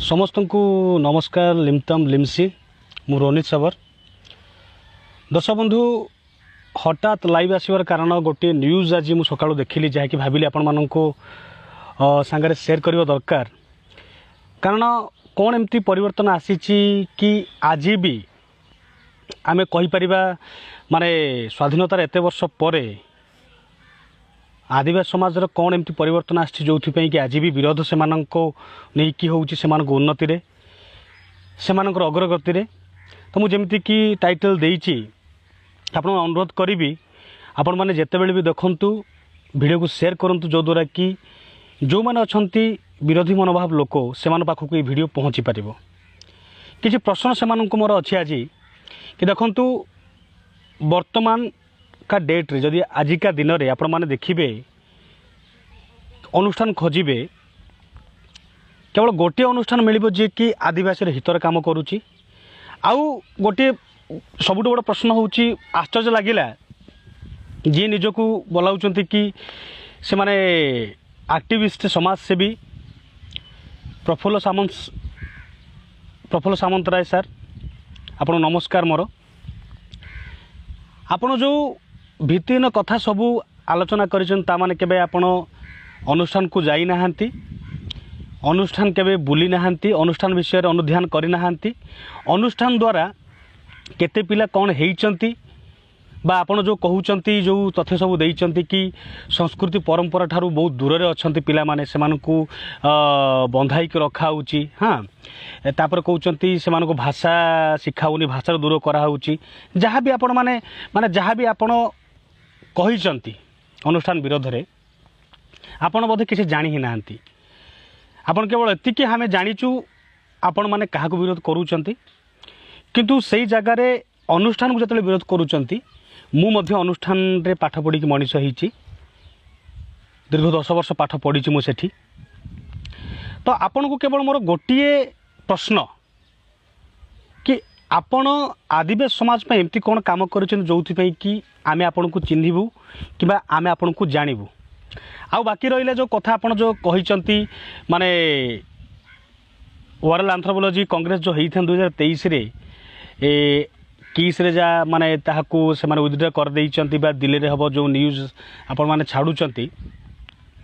समस्त को नमस्कार लिमतम लिमसी मु रोनित सबर दर्शक बंधु हठात लाइव आसबार कारण गोटे न्यूज आज मुझे सका देखिली जहाँकि भाविली आपण मानक सांगरे शेयर करने दरकार कारण कौन एमती परिवर्तन आसी कि आज भी आमे कहीपर माने स्वाधीनतार एत वर्ष पर आदिवासी समाज कौन एमती परिवर्तन आछि जो कि आज भी विरोध से नहीं कि होउछि से उन्नति रे से अग्रगति रे। तो मुझे कि टाइटल देइछि आपण अनुरोध करी आपण मैंने जितेबले भी देखंतु वीडियो को शेयर करंतु जो द्वारा कि जो मैंने अच्छा विरोधी मनोभाव लोक से पाखक ये वीडियो पहुँची पार किसी प्रश्न से मोर अच्छी आज कि देखंतु वर्तमान का डेट रे जदि आजिका दिन में आपण मैंने देखिए अनुष्ठान खोजे केवल गोटे अनुष्ठान मिल जी कि आदिवासी हितर काम करुच्ची आउ गोटे सबुठ बड़ प्रश्न होउची आश्चर्य लगिला जी निजको बोलाउचंती कि से माने एक्टिविस्ट समाजसेवी प्रफुल्ल सामंतराय सर आपन नमस्कार मोर आपण जो भित्तिहीन कथा सबू आलोचना करिसन ता माने केबे आपण अनुष्ठान को जाई नाहंती अनुष्ठान केबे बुली नाहंती अनुष्ठान विषय अनुध्यान करि नाहंती अनुष्ठान द्वारा केते पिला कौन हेइचंती बा आपण जो कहउचंती जो तथ्य सब देइचंती कि संस्कृति परंपरा ठारू बहुत दूर रे अछंती पिला माने सेमानकु बंधाई के रखा होउची। हाँ तापर कहउचंती सेमानकु भाषा शिखाउनी भाषा दूर करा होउची जहाँ भी आपण माने माने जहाँ भी आपण कहिचंती अनुष्ठान विरोध रे आपण बोधे किसी जानि ही नांती आपण केवल एतिकी हमें जानिचु आपण माने काहाकु विरोध करूचंती किंतु सही जगह रे अनुष्ठान को जतले विरोध करूचंती मु मध्य अनुष्ठान रे पाठ पढ़ी मनीष होईची दीर्घ 10 वर्ष पाठ पढ़ी मु सेठी। तो आपण को केवल मोर गोटिए प्रश्न कि आपण आदिवासी समाज पे एमती कौन काम करूछन जोथि पे कि आमे आपण को चिन्हिबु किबा आमे आपण को जानिबु आ बाकी रहिला जो कथा आपण जो कहिचंती माने वर्ल्ड एंथ्रोपोलॉजी कांग्रेस जो हेइथन 2023 रे किस रे जा माने ताहाकू से माने विड्रॉ कर देइचंती बा दिल्ली रे हबो जो न्यूज आपण माने छाडुचंती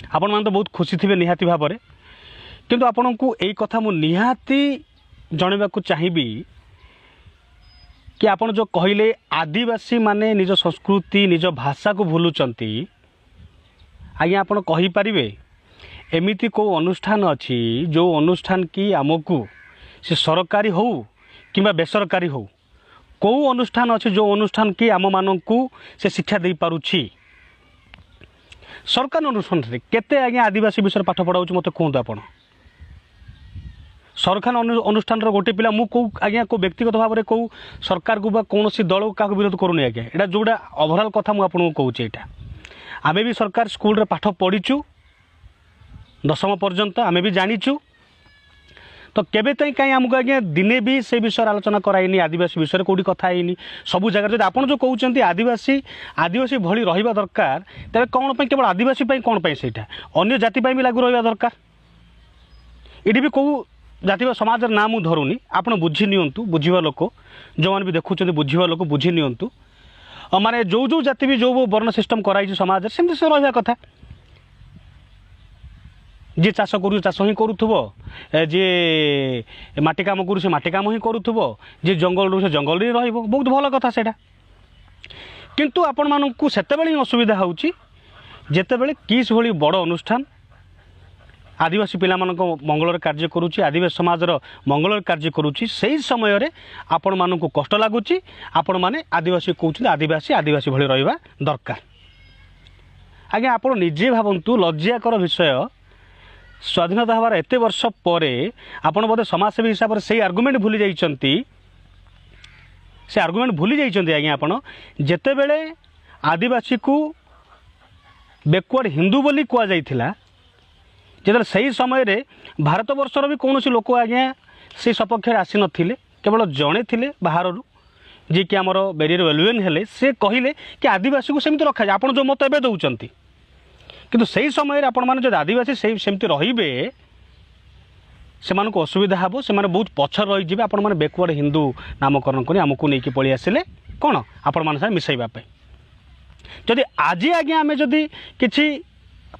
आपण माने तो बहुत खुशी थिबे निहाती भाबरे किंतु आपण को एई कथा मु निहाती जणेबा को चाहिबी कि आपण जो कहिले आदिवासी माने निज संस्कृति निज भाषा को भूलुचंती आज्ञा आपण कहि परिबे एमिति को अनुष्ठान अछि जो अनुष्ठान की आमको से सरकारी हो किंबा बेसरकारी हो को अनुष्ठान अच्छे जो अनुष्ठान की आम मानू से शिक्षा दे पारुछि सरकार अनुष्ठान रे केते आज्ञा आदिवासी विषय पाठ पढ़ाऊँ मत कहतु आप सरकार अनुष्ठान गोटे पिला मु को आज्ञा को व्यक्तिगत भाव में कौ सरकार को कौन दल क्या विरोध करूनी आज्ञा एटा जोड़ा ओवरऑल कथा मुझे कहूँ यहाँ आमे भी सरकार स्कूल रे पाठ पढ़ीचु 10वीं पर्यंत आमे भी जानिचु तो केबे तई कहीं आमको आज्ञा दिने भी से विषय आलोचना कराइनी आदिवासी विषय कौटी कथा है सबू जगह जो आपड़ जो कहते आदिवासी आदिवासी भली रहा दरकार तेरे कौन केवल आदिवासी कौन से अन्य जाति भी लागू रहा दरकार ये भी कौ जाति समाज ना मुझे धरुनी आप बुझी नियंतु बुझीवा लोक जो मैंने भी देखुं बुझीवा लोक बुझी नियंतु माने जो जो जाति भी जो वर्ण सिस्टम कराई समाज सेमती से रहा कथा जी चाष करू चाष ही करूथबो जी माटी काम करू से माटी काम ही करूथबो जी जंगल रू से जंगल रे रहइबो बहुत भल कथा सेटा किंतु आपण मानकू सेतेबेले ही असुविधा होउची जेतेबेले किस भली बड़ अनुष्ठान आदिवासी पिला मानक मंगलर कार्य करूची आदिवासी समाजर मंगलर कार्य करूची सही समय रे आपण मानकू कष्ट लागुची आपण माने आदिवासी कहउची आदिवासी आदिवासी भली रहिबा दरकार। आगे आपण निजे भाबंतु लज्जाकर विषय स्वाधीनता हमार एत वर्ष पर आपड़ बोधे समाजसेवी हिसाब से आर्गुमेंट भूली जाइछंती से आर्गुमेंट भूली जाइछंती आज्ञा आपण जेतेबेले आदिवासी को बैकवर्ड हिंदू बोली कुआ जाइथिला जेतेबेले सही समय रे भारत वर्षर भी कौन लोक आज्ञा से सपक्ष आसी नथिले केवल जड़े थिले बाहर जी कि आमर बेरियर वेलवेन हेले से कहले कि आदिवासी को सेमती रखा जाए आपण जो मत एबे दउचंती किंतु सही समय आपण माने जो आदिवासी सेमती रहिबे ସେମାନଙ୍କୁ ଅସୁବିଧା ହେବ, ସେମାନେ ବହୁତ ପଛରେ ରହିଯିବେ। ଆପଣମାନେ ବ୍ୟାକୱାର୍ଡ଼ ହିନ୍ଦୁ ନାମକରଣ କରି ଆମକୁ ନେଇକି ପଳେଇ ଆସିଲେ କ'ଣ ଆପଣମାନଙ୍କ ସାଙ୍ଗେ ମିଶାଇବା ପାଇଁ। ଯଦି ଆଜି ଆଜ୍ଞା ଆମେ ଯଦି କିଛି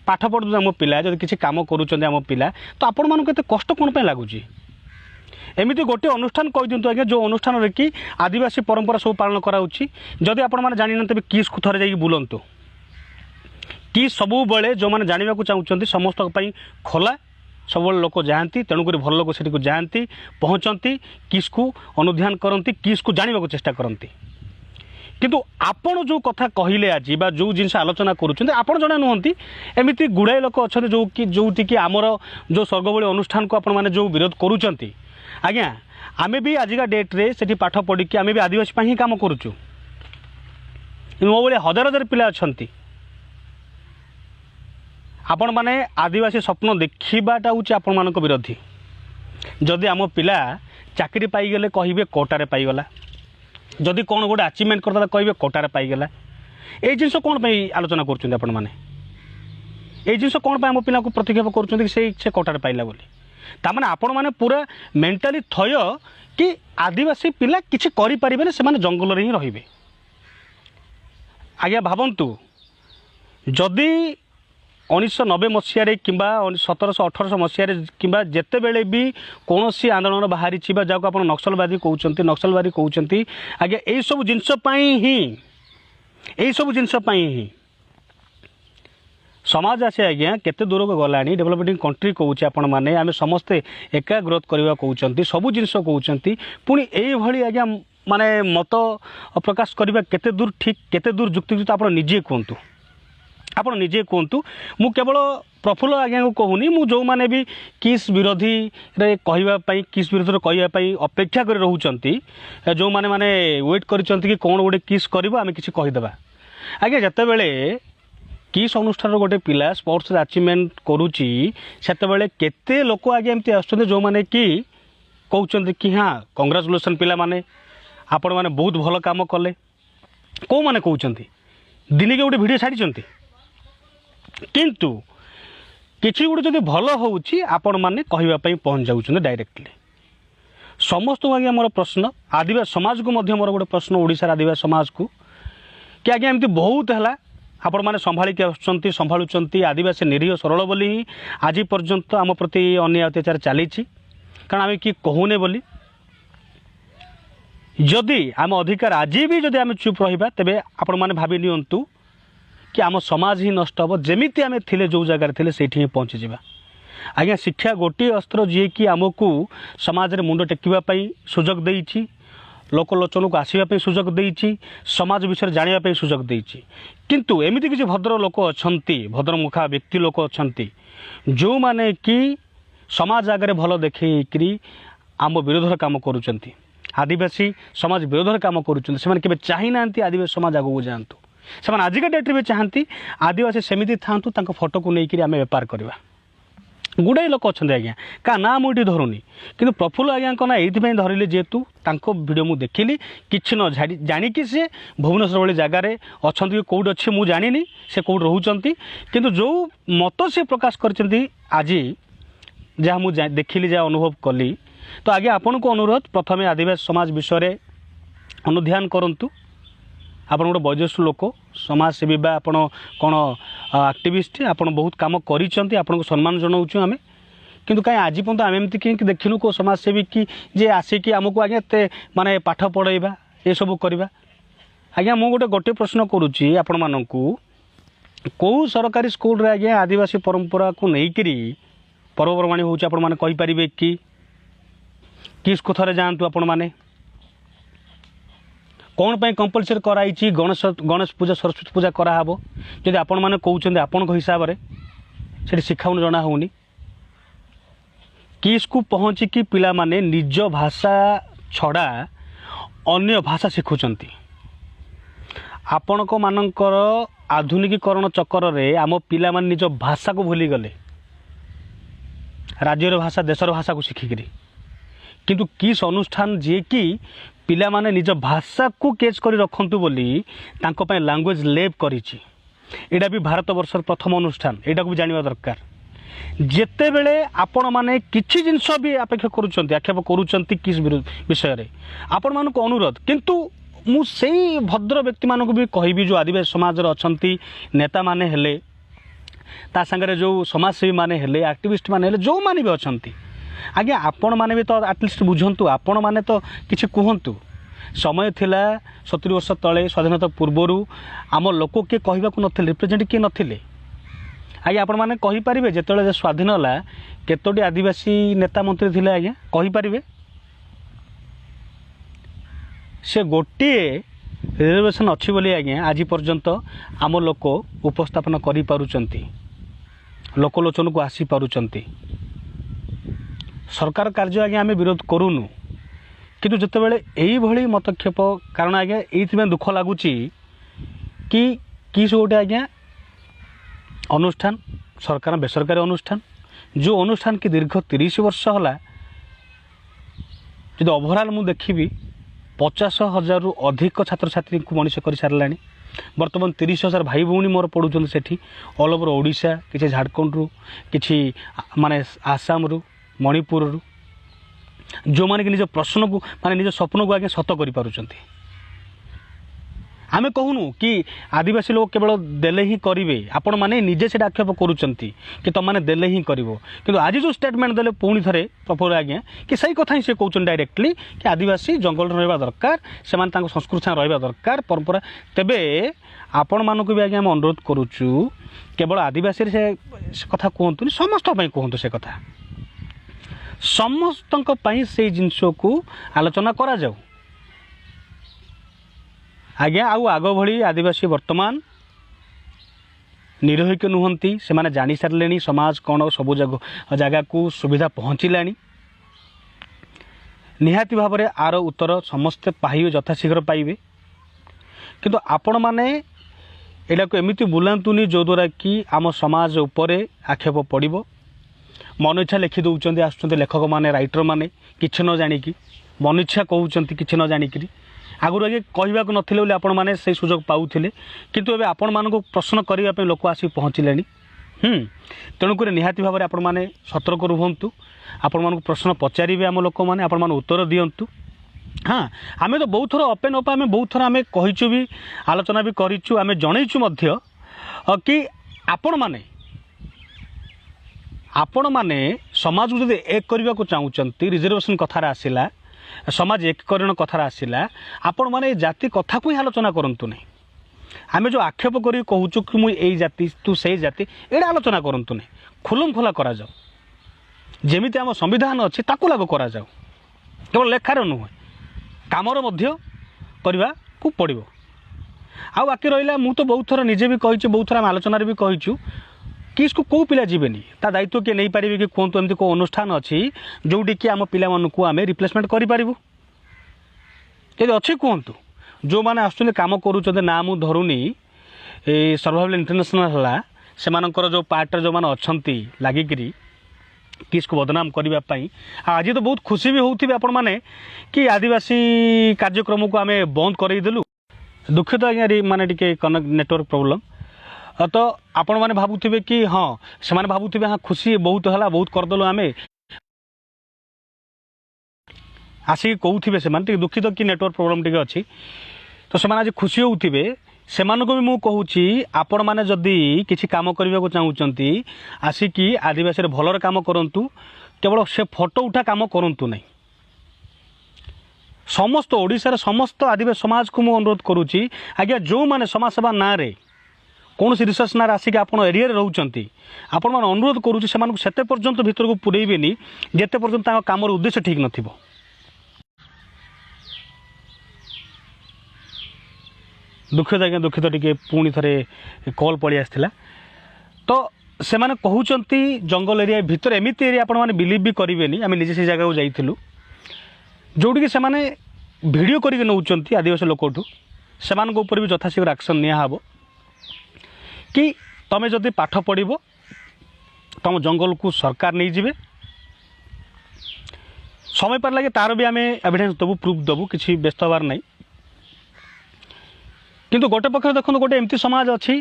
ପାଠ ପଢ଼ୁଛୁ ଆମ ପିଲା, ଯଦି କିଛି କାମ କରୁଛନ୍ତି ଆମ ପିଲା, ତ ଆପଣମାନଙ୍କୁ ଏତେ କଷ୍ଟ କ'ଣ ପାଇଁ ଲାଗୁଛି? ଏମିତି ଗୋଟିଏ ଅନୁଷ୍ଠାନ କହିଦିଅନ୍ତୁ ଆଜ୍ଞା, ଯେଉଁ ଅନୁଷ୍ଠାନରେ କି ଆଦିବାସୀ ପରମ୍ପରା ସବୁ ପାଳନ କରାହେଉଛି। ଯଦି ଆପଣମାନେ ଜାଣିନଥିବେ କିସ୍କୁ ଥରେ ଯାଇକି ବୁଲନ୍ତୁ। କିସ୍ ସବୁବେଳେ ଯେଉଁମାନେ ଜାଣିବାକୁ ଚାହୁଁଛନ୍ତି ସମସ୍ତଙ୍କ ପାଇଁ ଖୋଲା, ସବୁବେଳେ ଲୋକ ଯାଆନ୍ତି, ତେଣୁକରି ଭଲ ଲୋକ ସେଠିକୁ ଯାଆନ୍ତି, ପହଞ୍ଚନ୍ତି, କିସ୍କୁ ଅନୁଧ୍ୟାନ କରନ୍ତି, କିସ୍କୁ ଜାଣିବାକୁ ଚେଷ୍ଟା କରନ୍ତି। କିନ୍ତୁ ଆପଣ ଯେଉଁ କଥା କହିଲେ ଆଜି ବା ଯେଉଁ ଜିନିଷ ଆଲୋଚନା କରୁଛନ୍ତି, ଆପଣ ଜଣେ ନୁହନ୍ତି, ଏମିତି ଗୁଡ଼ାଏ ଲୋକ ଅଛନ୍ତି ଯେଉଁଠିକି ଆମର ଯେଉଁ ସ୍ୱର୍ଗବଳି ଅନୁଷ୍ଠାନକୁ ଆପଣମାନେ ଯେଉଁ ବିରୋଧ କରୁଛନ୍ତି। ଆଜ୍ଞା ଆମେ ବି ଆଜିକା ଡେଟ୍ରେ ସେଠି ପାଠ ପଢ଼ିକି ଆମେ ବି ଆଦିବାସୀ ପାଇଁ ହିଁ କାମ କରୁଛୁ। ମୋ ଭଳିଆ ହଜାର ହଜାର ପିଲା ଅଛନ୍ତି। ଆପଣମାନେ ଆଦିବାସୀ ସ୍ୱପ୍ନ ଦେଖିବାଟା ହେଉଛି ଆପଣମାନଙ୍କ ବିରୋଧୀ। ଯଦି ଆମ ପିଲା ଚାକିରି ପାଇଗଲେ କହିବେ କୋଟାରେ ପାଇଗଲା, ଯଦି କ'ଣ ଗୋଟେ ଆଚିଭମେଣ୍ଟ କରିଦେଲା କହିବେ କୋଟାରେ ପାଇଗଲା। ଏଇ ଜିନିଷ କ'ଣ ପାଇଁ ଆଲୋଚନା କରୁଛନ୍ତି ଆପଣମାନେ? ଏଇ ଜିନିଷ କ'ଣ ପାଇଁ ଆମ ପିଲାଙ୍କୁ ପ୍ରତିକ୍ଷେପ କରୁଛନ୍ତି କି ସେ କୋଟାରେ ପାଇଲା ବୋଲି? ତାମାନେ ଆପଣମାନେ ପୁରା ମେଣ୍ଟାଲି ଥୟ କି ଆଦିବାସୀ ପିଲା କିଛି କରିପାରିବେନି, ସେମାନେ ଜଙ୍ଗଲରେ ହିଁ ରହିବେ। ଆଜ୍ଞା ଭାବନ୍ତୁ, ଯଦି 1990 ମସିହାରେ କିମ୍ବା 1700-1800 ମସିହାରେ କିମ୍ବା ଯେତେବେଳେ ବି କୌଣସି ଆନ୍ଦୋଳନ ବାହାରିଛି ବା ଯାହାକୁ ଆପଣ ନକ୍ସଲବାଦୀ କହୁଛନ୍ତି, ଆଜ୍ଞା ଏଇସବୁ ଜିନିଷ ପାଇଁ ହିଁ ସମାଜ ଆସି ଆଜ୍ଞା କେତେ ଦୂରକୁ ଗଲାଣି। ଡେଭଲପିଂ କଣ୍ଟ୍ରି କହୁଛି ଆପଣମାନେ, ଆମେ ସମସ୍ତେ ଏକା ଗ୍ରୋଥ୍ କରିବା କହୁଛନ୍ତି, ସବୁ ଜିନିଷ କହୁଛନ୍ତି, ପୁଣି ଏଇଭଳି ଆଜ୍ଞା ମାନେ ମତ ପ୍ରକାଶ କରିବା କେତେ ଦୂର ଠିକ୍, କେତେ ଦୂର ଯୁକ୍ତିଯୁକ୍ତ ଆପଣ ନିଜେ କୁହନ୍ତୁ। ମୁଁ କେବଳ ପ୍ରଫୁଲ୍ଲ ଆଜ୍ଞାଙ୍କୁ କହୁନି, ମୁଁ ଯେଉଁମାନେ ବି କିସ୍ ବିରୋଧୀରେ କହିବା ପାଇଁ ଅପେକ୍ଷା କରି ରହୁଛନ୍ତି, ଯେଉଁମାନେ ୱେଟ୍ କରିଛନ୍ତି କି କ'ଣ ଗୋଟେ କିସ୍ କରିବ ଆମେ କିଛି କହିଦେବା। ଆଜ୍ଞା ଯେତେବେଳେ କିସ୍ ଅନୁଷ୍ଠାନର ଗୋଟେ ପିଲା ସ୍ପୋର୍ଟସରେ ଆଚିଭମେଣ୍ଟ କରୁଛି, ସେତେବେଳେ କେତେ ଲୋକ ଆଜ୍ଞା ଏମିତି ଆସୁଛନ୍ତି ଯେଉଁମାନେ କି କହୁଛନ୍ତି କି ହଁ କଂଗ୍ରାଚୁଲେସନ୍ ପିଲାମାନେ, ଆପଣମାନେ ବହୁତ ଭଲ କାମ କଲେ। କେଉଁମାନେ କହୁଛନ୍ତି? ଦିନକେ ଗୋଟେ ଭିଡ଼ିଓ ଛାଡ଼ିଛନ୍ତି। କିନ୍ତୁ କିଛି ଗୋଟେ ଯଦି ଭଲ ହେଉଛି ଆପଣମାନେ କହିବା ପାଇଁ ପହଞ୍ଚି ଯାଉଛନ୍ତି ଡାଇରେକ୍ଟଲି। ସମସ୍ତଙ୍କୁ ଆଜ୍ଞା ମୋର ପ୍ରଶ୍ନ, ଆଦିବାସୀ ସମାଜକୁ ମଧ୍ୟ ମୋର ଗୋଟେ ପ୍ରଶ୍ନ, ଓଡ଼ିଶାର ଆଦିବାସୀ ସମାଜକୁ, କି ଆଜ୍ଞା ଏମିତି ବହୁତ ହେଲା ଆପଣମାନେ ସମ୍ଭାଳିକି ସମ୍ଭାଳୁଛନ୍ତି ଆଦିବାସୀ ନିରୀହ ସରଳ ବୋଲି ହିଁ ଆଜି ପର୍ଯ୍ୟନ୍ତ ଆମ ପ୍ରତି ଅନ୍ୟାୟ ଅତ୍ୟାଚାର ଚାଲିଛି। କାରଣ ଆମେ କି କହୁନେ ବୋଲି। ଯଦି ଆମ ଅଧିକାର ଆଜି ବି ଯଦି ଆମେ ଚୁପ୍ ରହିବା, ତେବେ ଆପଣମାନେ ଭାବି ନିଅନ୍ତୁ କି ଆମ ସମାଜ ହିଁ ନଷ୍ଟ ହେବ। ଯେମିତି ଆମେ ଥିଲେ, ଯେଉଁ ଜାଗାରେ ଥିଲେ ସେଇଠି ହିଁ ପହଞ୍ଚିଯିବା। ଆଜ୍ଞା ଶିକ୍ଷା ଗୋଟିଏ ଅସ୍ତ୍ର ଯିଏକି ଆମକୁ ସମାଜରେ ମୁଣ୍ଡ ଟେକିବା ପାଇଁ ସୁଯୋଗ ଦେଇଛି, ଲୋକଲୋଚନକୁ ଆସିବା ପାଇଁ ସୁଯୋଗ ଦେଇଛି, ସମାଜ ବିଷୟରେ ଜାଣିବା ପାଇଁ ସୁଯୋଗ ଦେଇଛି। କିନ୍ତୁ ଏମିତି କିଛି ଭଦ୍ର ଲୋକ ଅଛନ୍ତି, ଭଦ୍ରମୁଖା ବ୍ୟକ୍ତି ଲୋକ ଅଛନ୍ତି, ଯେଉଁମାନେ କି ସମାଜ ଆଗରେ ଭଲ ଦେଖେଇକରି ଆମ ବିରୋଧରେ କାମ କରୁଛନ୍ତି, ଆଦିବାସୀ ସମାଜ ବିରୋଧରେ କାମ କରୁଛନ୍ତି। ସେମାନେ କେବେ ଚାହିଁନାହାନ୍ତି ଆଦିବାସୀ ସମାଜ ଆଗକୁ ଯାଆନ୍ତୁ। ସେମାନେ ଆଜିକା ଡେଟ୍ରେ ବି ଚାହାନ୍ତି ଆଦିବାସୀ ସେମିତି ଥାଆନ୍ତୁ, ତାଙ୍କ ଫଟୋକୁ ନେଇକରି ଆମେ ବେପାର କରିବା। ଗୁଡ଼ାଏ ଲୋକ ଅଛନ୍ତି ଆଜ୍ଞା, କାହା ନାଁ ମୁଁ ଏଠି ଧରୁନି, କିନ୍ତୁ ପ୍ରଫୁଲ୍ଲ ଆଜ୍ଞାଙ୍କ ନାଁ ଏଇଥିପାଇଁ ଧରିଲି ଯେହେତୁ ତାଙ୍କ ଭିଡ଼ିଓ ମୁଁ ଦେଖିଲି। କିଛି ନ ଜାଣିକି ସେ ଭୁବନେଶ୍ୱର ଭଳି ଜାଗାରେ ଅଛନ୍ତି, କେଉଁଠି ଅଛି ମୁଁ ଜାଣିନି, ସେ କେଉଁଠି ରହୁଛନ୍ତି, କିନ୍ତୁ ଯେଉଁ ମତ ସେ ପ୍ରକାଶ କରିଛନ୍ତି ଆଜି, ଯାହା ମୁଁ ଦେଖିଲି, ଯାହା ଅନୁଭବ କଲି, ତ ଆଜ୍ଞା ଆପଣଙ୍କୁ ଅନୁରୋଧ, ପ୍ରଥମେ ଆଦିବାସୀ ସମାଜ ବିଷୟରେ ଅନୁଧ୍ୟାନ କରନ୍ତୁ। ଆପଣ ଗୋଟେ ବୟୋଜ୍ୟେଷ୍ଠ ଲୋକ, ସମାଜସେବୀ ବା ଆପଣ କ'ଣ ଆକ୍ଟିଭିଷ୍ଟ, ଆପଣ ବହୁତ କାମ କରିଛନ୍ତି, ଆପଣଙ୍କୁ ସମ୍ମାନ ଜଣାଉଛୁ ଆମେ। କିନ୍ତୁ କାହିଁ ଆଜି ପର୍ଯ୍ୟନ୍ତ ଆମେ ଏମିତି କାହିଁକି ଦେଖିନୁ କେଉଁ ସମାଜସେବୀ କି ଯେ ଆସିକି ଆମକୁ ଆଜ୍ଞା ଏତେ ପାଠ ପଢ଼ାଇବା, ଏସବୁ କରିବା। ଆଜ୍ଞା ମୁଁ ଗୋଟିଏ ପ୍ରଶ୍ନ କରୁଛି ଆପଣମାନଙ୍କୁ, କେଉଁ ସରକାରୀ ସ୍କୁଲରେ ଆଜ୍ଞା ଆଦିବାସୀ ପରମ୍ପରାକୁ ନେଇକରି ପର୍ବପର୍ବାଣି ହେଉଛି ଆପଣମାନେ କହିପାରିବେ କି? କିସ୍କୁ ଥରେ ଯାଆନ୍ତୁ ଆପଣମାନେ। କ'ଣ ପାଇଁ କମ୍ପଲସରି କରାଯାଇଛି ଗଣେଶ ପୂଜା, ସରସ୍ୱତୀ ପୂଜା କରାହେବ? ଯଦି ଆପଣମାନେ କହୁଛନ୍ତି ଆପଣଙ୍କ ହିସାବରେ ସେଠି ଶିଖାଉନି, ଜଣା ହେଉନି। କିସ୍କୁ ପହଞ୍ଚିକି ପିଲାମାନେ ନିଜ ଭାଷା ଛଡ଼ା ଅନ୍ୟ ଭାଷା ଶିଖୁଛନ୍ତି। ଆପଣଙ୍କମାନଙ୍କର ଆଧୁନିକୀକରଣ ଚକ୍କରରେ ଆମ ପିଲାମାନେ ନିଜ ଭାଷାକୁ ଭୁଲିଗଲେ, ରାଜ୍ୟର ଭାଷା, ଦେଶର ଭାଷାକୁ ଶିଖିକିରି। କିନ୍ତୁ କିସ୍ ଅନୁଷ୍ଠାନ ଯିଏକି ପିଲାମାନେ ନିଜ ଭାଷାକୁ କେଚ୍ କରି ରଖନ୍ତୁ ବୋଲି ତାଙ୍କ ପାଇଁ ଲାଙ୍ଗୁଏଜ୍ ଲେବ୍ କରିଛି। ଏଇଟା ବି ଭାରତବର୍ଷର ପ୍ରଥମ ଅନୁଷ୍ଠାନ, ଏଇଟାକୁ ବି ଜାଣିବା ଦରକାର। ଯେତେ बेले आपण माने किछि जिनस भी अपेक्षा करूछंती आक्षेप करूछंती किस विषय रे आपण मानक अनुरोध किंतु मु सेही भद्र व्यक्ति मानक भी कहबी जो आदिवासी समाज रे अछंती नेता माने हेले ता संगे जो समाजसेवी माने हेले एक्टिविस्ट माने हेले जो माने भी अछंती आज्ञा आपण माने भी तो एटलिस्ट बुझंतु आपण माने तो किछि कहंतु समय थिला 70 वर्ष तले स्वाधीनता पूर्वरु आम लोक के कहबाकू नथिले रिप्रेजेंट के नथिले आज्ञा आपण माने कहि परिबे जेतले स्वाधीन होला केतोटी आदिवासी नेता मंत्री थिले आज्ञा कहि परिबे से गोटे रिजर्वेशन अच्छी बोली आज्ञा आज पर्यंत आम लोक उपस्थापन करि पारुचंती लोकलोचन को आसी पारुचंती सरकार कार्य आज्ञा आम विरोध करूनु किंतु जिते बड़े यही भली मतक्षेप कारण आज्ञा ये दुख लगुच कि किस गोटे आज्ञा अनुष्ठान सरकार बेसरकारी अनुष्ठान जो अनुष्ठान की दीर्घ 30 वर्ष है जो ओभरऑल मु देखी 50,000 रु अधिक छात्र छात्री को मनीष कर सारा बर्तमान 30,000 भाई भौणी मोर पढ़ुं से ऑल ओवर ओडिशा किसी झारखंड रु किसी माने आसाम रु मणिपुर रु जो माने कि निज प्रश्न को माने निज स्वप्न को आगे सत कर पारुचंती आमे कहूनु कि आदिवासी लोग केवल देले ही करिवे आपण माने निजे से आक्षेप करूचंती कि तुम माने देले ही करिवो किंतु आज जो स्टेटमेंट देले पुणी थरे प्रपोज आज्ञा कि सही कथा ही से कहउचन डायरेक्टली कि आदिवासी जंगल रहबा दरकार से माने तांको संस्कृति रहबा दरकार परंपरा तेबे आपण मानको भी आज्ञा हम अनुरोध करूचु केवल आदिवासी से कथा कहंतुनी समस्त पई कहंतु से कथा समस्तक पई से जिंस को आलोचना करा जाऊ आज्ञा आउ आग भली आदिवासी वर्तमान निरहिक नुहंती से माने जानी सारलेनी समाज कौन सब जगह को सुविधा पहुँचलानी निहाती भाव में आर उत्तर समस्ते पाइबे यथाशीघ्र पाइबे किंतु आपण माने एटा को एमिति बुलांतुनी जो द्वारा कि आम समाज उपरे आक्षेप पड़िबो मन इच्छा लिखि दौरान आसुँच लेखक मैंने राइटर मैंने कि न जाणिकी मन इच्छा कहते कि न जाणिक आगुरी आगे कहवाक नथिले आपण मैंने से सुजोग पाउथिले किंतु एबे आपण मानक प्रश्न करने लोक आसी पहुँचले तेणुक निहाती भाव में आपण मैंने सतर्क रुहतु आपण मानक प्रश्न पचारे आम लोक मैंने आपण मैंने उत्तर दिंतु हाँ आम तो बहुत थर ओपेन ओप आम बहुत थर आम कहीचु भी आलोचना भी करूँ आम जनईचु कि आपण माने समाज को जब एक करने को चाहूँगी रिजर्वेशन कथार आसला समाज एककरण कथार आसला आपण माने जाति कथा को ही आलोचना करंतु नहीं आम जो आक्षेप कर कहूँ कि मुझे जाति तू से जाति ये आलोचना करंतु नहीं खुलम खोला करा जाऊ जेमिति आम संविधान अच्छी ताकू लागू करा जाऊ केवल लेखार नुहे कामर मध्य करने को पड़ो आ बाकी रहा मु तो बहुत थर निजे भी कही बहुत थर आम आलोचना भी कहीचु कि इसको कौ पिला जीवेनी ता दायित्व किए नहीं पारे कि कहतु एमती को अनुष्ठान अच्छी जोटी कि आम पिलामानकु आम रिप्लेसमेंट करूँ यदि अच्छी कहतु जो मैंने आसुँच कम करूँ ना मु धरुनी सर्वाइवल इंटरनेशनल है से जो पार्ट जो मैंने अच्छा लगिकी किस को बदनाम करने आज तो बहुत खुशी भी होती आपण मैंने कि आदिवासी कार्यक्रम को आम बंद करदेलु दुखित आज्ञा माने टी कनेक्ट नेटवर्क प्रोब्लेम तो आपण मैंने भावुवे कि हाँ से भावुवे हाँ खुशी बहुत है बहुत करदेलु आम आसिक कौथे से दुखित कि नेटवर्क प्रोब्लेम टी अच्छी तो से आज खुशी होते से भी मु कहूँ आपण मैंने जदि किसी काम करने को चाहूँगी आसिकी आदिवासी भलर काम करूँ केवल से फोटो उठा काम करूँ नहीं समस्त ओडिशार समस्त आदिवासी समाज को मुझे अनुरोध करुँची आज्ञा जो मैंने समाज सेवा ना रे कौन सी रिसर्च ना आसिक आप एरिया रोचंती आपण मैंने अनुरोध करुँची से पर्यंत भितर को पुरेबेनी जिते पर्यंत काम उद्देश्य ठीक न दुखित आज्ञा दुखित टी पुणी थे कल पलि आसाला तो से मैंने कहते जंगल एरिया भितर एमती एरिया आपण मैंने बिलीव भी करेंगे आम निजे से जगह जाइलु जोटि से मैंने भिडियो करके नौकरी आदिवासी लोकठू से भी यथाशीघ्र एक्शन निब कि तुम जदि पाठ पढ़ तुम जंगल को सरकार नहीं जाए समय पर लगे तार भी आम एविडेंस देवु प्रूफ देवु किसी व्यस्त हबार नहीं किंतु गोटे पक्ष देखो गोटे एमती समाज अच्छी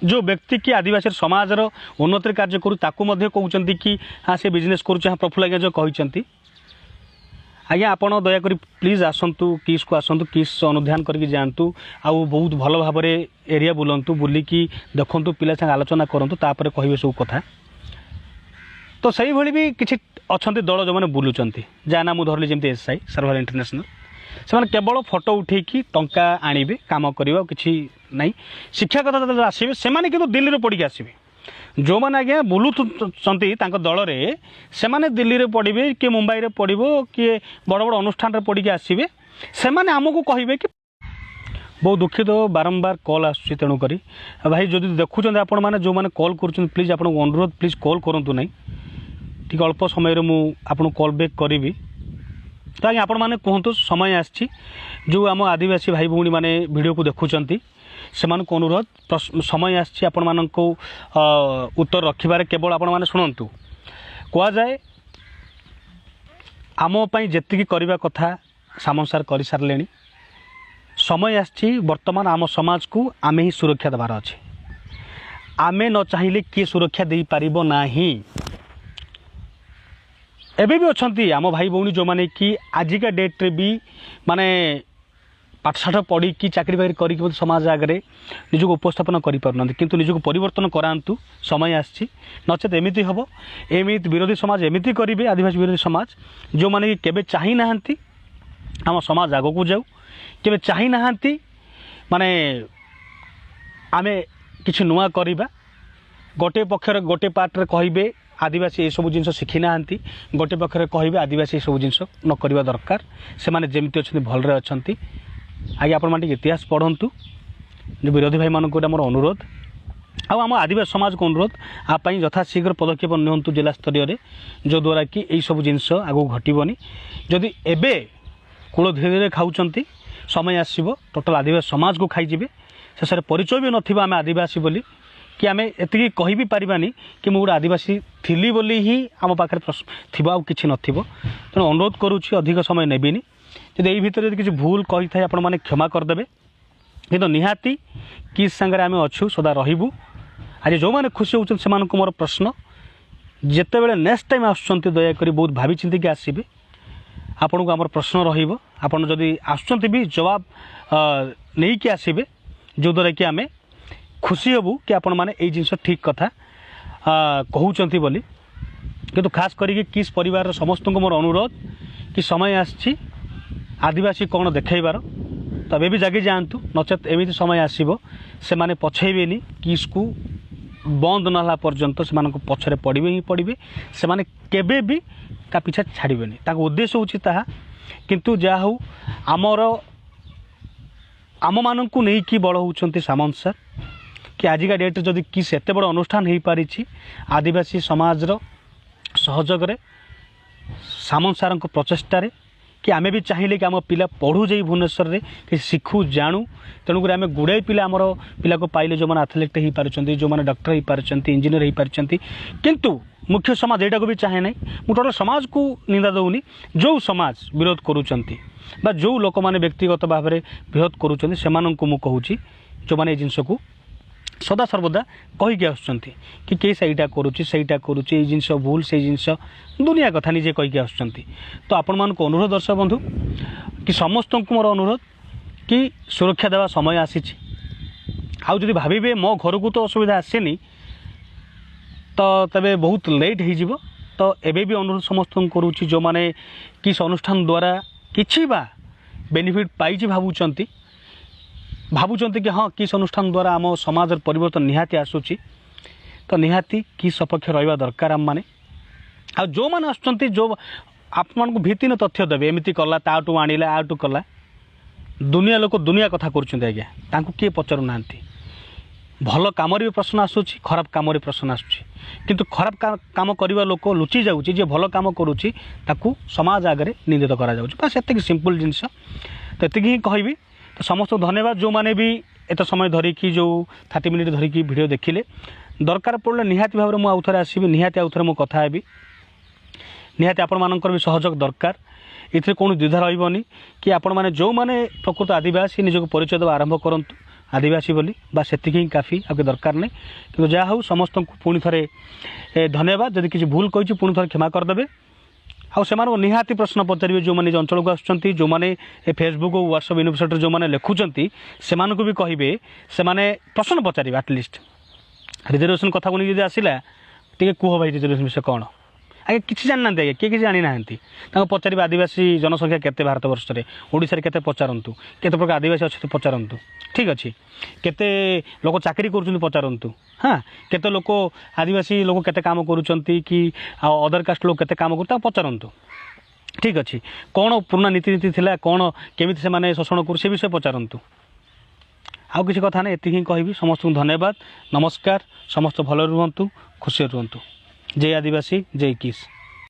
जो व्यक्ति कि आदिवासी समाजर उन्नति कार्य करू ताकू मध्य कहते कि हाँ से बिजनेस करुचे हाँ प्रफुल्ल आज्ञा जो कहते आज्ञा आपण दयाकोरी प्लीज आसतु किस को आसतु किस अनुधान करके जातु आउ बहुत भल भाव एरिया बुलतु बुलिकी देखु पिला संगे आलोचना करूँ तापर कहे सब कथा तो से भी किसी अच्छा दल जो मैंने बुलूँ जहाँ ना मुझे धरली जमी एसआई सर्वर इंटरनेशनल से केवल फोटो उठेकी टंका आणवे कम करवा कि ना शिक्षागत आसवे से कि दिल्ली पढ़ी आसवे जो मैंने आज्ञा बुलूँ दल में से दिल्ली पढ़े कि मुंबई में पढ़ो किए बड़ बड़ अनुष्ठान पढ़ी आसवे से आमको कहे कि बहुत दुखित बारंबार कॉल आसूँ तेणुक भाई जो देखुं आपण मैंने जो मैंने कॉल कर प्लीज आप अनुरोध प्लीज कॉल करूँ ना टी अल्प समय मुझे कॉल बैक करी तो आज्ञा आपण मैंने कहतु समय आसी जो आम आदिवासी भाई भौणी मैंने वीडियो को देखुं से अनुरोध समय आसी आपण मान उत्तर रखिबार केवल आपण मैंने शुणु कहुए आमपाई जी करने कथा सामन सार कर सारे समय आसी बर्तमान आम समाज को आम ही सुरक्षा देवार अच्छे आमे न चाहिए किए सुरक्षा दे पारिबो नाही एबे भी अच्छा आम भाई भौणी जो मैंने कि आजिका डेट्रे भी माने पाठशाठ पढ़ी कि चाकरी बाकरी कर समाज आगे निजक उपस्थापन करना किंतु निजक परिवर्तन करातु समय आसी नचेत एमती हम एमती विरोधी समाज एमती करेंगे आदिवासी विरोधी समाज जो मैंने केबे चाही नाहंती आम समाज आग को जाऊ केबे चाही नाहंती माने आमे किछि नुआ करिबा गोटे पक्षर गोटे पार्टरे कहिबे आदिवासी ये सब जिन शिखी ना गोटे पक्षरे कहे आदिवासी सब जिन न करवा दरकार से माने जमती अच्छा भलरे अच्छा आगे आपण मैंने इतिहास पढ़ंतु जो विरोधी भाई मानक मोर अनुरोध आम आदिवासी समाज को अनुरोध आपाई यथाशीघ्र पदक्षेप नियंतु जिला स्तरीय रे जो द्वारा कि यही सब जिनस आगू घटबनी जदि एबे कूल धीरे धीरे खाऊँच समय आसो टोटाल आदिवासी समाज को खाईजे शेष परिचय भी नथिबा आम आदिवासी बोली कि आम एति कहि भी पारिबानी कि मु गोटे आदिवासी थिली बोली ही आम पाखे थी आ कि नथिबो तेणु अनुरोध करुच्ची अधिक समय नेबिनी जब यही भितर किसी भूल कही था आपण मैंने क्षमा करदे कि निहाती किस सांगे आम अच्छू सदा रहबू आज जो मैंने खुशी होती से मोर प्रश्न जिते बड़े नेक्स्ट टाइम आसुँच दयाकोरी बहुत भावी चिंतिकी आसबे आपण को आम प्रश्न रन जदि आसुँच भी जवाब नहीं कि आसबे जो द्वारा कि आम खुशी हेबू कि आपण मैंने ये जिन ठीक कथा कहते बोली किंतु खास करके किस परिवार समस्त को मोर अनुरोध कि समय आसी आदिवासी कौन देखबार तो भी जगी जातु नचेत एमती समय आसो से मैंने पछेबेनी किस को बंद नाला पर्यंत से पछरे पड़े ही पड़े से मैंने केबे भी का पीछा छाड़बेनी उद्देश्य होता किंतु जहा हो आमर आम मान को लेकिन बड़ होती सामंत सर कि आजिका डेट जदि किस एत बड़ अनुष्ठान हो पारी आदिवासी समाजर सहयोग सामंत सार प्रचेष्टार कि आमे भी चाहिए कि आम पिला पढ़ू जाई भुवनेश्वर रे कि शिखु जानू तेणुक आम गुड़ाए पिला आमर पिला को पाइले जो मैंने एथलेट हो पार्टी जो मैंने डॉक्टर हो पार्टी इंजीनियर हो पार्टी किंतु मुख्य समाज यहाँ को भी चाहे ना मुझे टोटल समाज को निंदा दौनी जो समाज विरोध करुँच जो लोक मैंने व्यक्तिगत भाव में विरोध करुँच से कहूँ जो मैंने जिनस को सदा सर्वदा कहीकि आसुँच कि किए सहीटा करुँचा करुँचे जिनस भूल से जिनस दुनिया कथा निजे कहीकि आसुँच तो आपण मान को अनुरोध दर्शक बंधु कि समस्त को मोर अनुरोध कि सुरक्षा देवा समय आसी आउ जदि भाविबे मो घर को तो असुविधा आसेनी तो तबे बहुत लेट हो तो एबे भी अनुरोध समस्त करुँची जो मैंने किस अनुष्ठान द्वारा किछि बा बेनिफिट पाई भावुंट कि हाँ किस अनुष्ठान द्वारा आम समाज परिवर्तन निहाती आसूची तो निहाती किस सपक्ष रहा दरकार आम मैंने आ जो मैंने आसुँच जो आपको भित्तिहीन तथ्य देवे एमती कला ताटू आणिला आटू कला दुनिया लोक दुनिया कथा करुँच आज्ञा किए पचारू ना भल कम प्रश्न आसूँ खराब कम प्रश्न आसूँ खराब काम करवा लोक लुचि जाऊँगी जे भल कम करुँची समाज आगे निंदित करास एत सिंपल जिनस तो एति ही कहबी तो समस्त धन्यवाद जो मैंने भी एत समय धरिकी जो 30 मिनिट धरिकी वीडियो देखिले दरकार पड़े निहाती भाव में मुझे आउ थे आसबि निहाती आउ थे मो कथा हेबी निहाती आपण मानकर भी सहयोग दरकार इथे कौन द्विधा रही कि आपण मैंने जो मैंने प्रकृत आदिवासी निजक परिचय देवा आरंभ करूँ आदिवासी बोली बा सेतिक ही काफ़ी आगे दरकार नहीं कि जहाँ हूँ समस्त को पुणी थे धन्यवाद जदि किसी भूल कही पुणी थे क्षमा करदे आउ से निहाती प्रश्न पचारे जो मैंने अंचल को आसुँच जो मैंने फेसबुक और व्हाट्सअप यूनिवर्सिटी जो मैंने लिखुंट से भी कहे से प्रश्न पचारे आटलिस्ट रिजर्वेशन कथा को नहीं आसला टे कह भाई रिजर्वेशन विषय कौन आगे किसी जाना आज्ञा किए किसी जानी ना पचारे आदिवासी जनसंख्या केते भारत वर्ष में ओडिशा केते पचारतु केते प्रकार आदिवासी अच्छे पचारतु ठीक अच्छे केते लोक चाकरी कर पचारतु हाँ केते लोक आदिवासी लोक केते काम करुँच कि अदर कास्ट लोक केते काम कर पचारतु ठीक अच्छे कौन पुराना नीति थिला कौन केमी से शोषण कर से विषय पचारतु आउ किसी कथा नहीं ये कहि समस्त को धन्यवाद नमस्कार समस्त भल रुहतु खुशी रुहतु जय आदिवासी जय किस।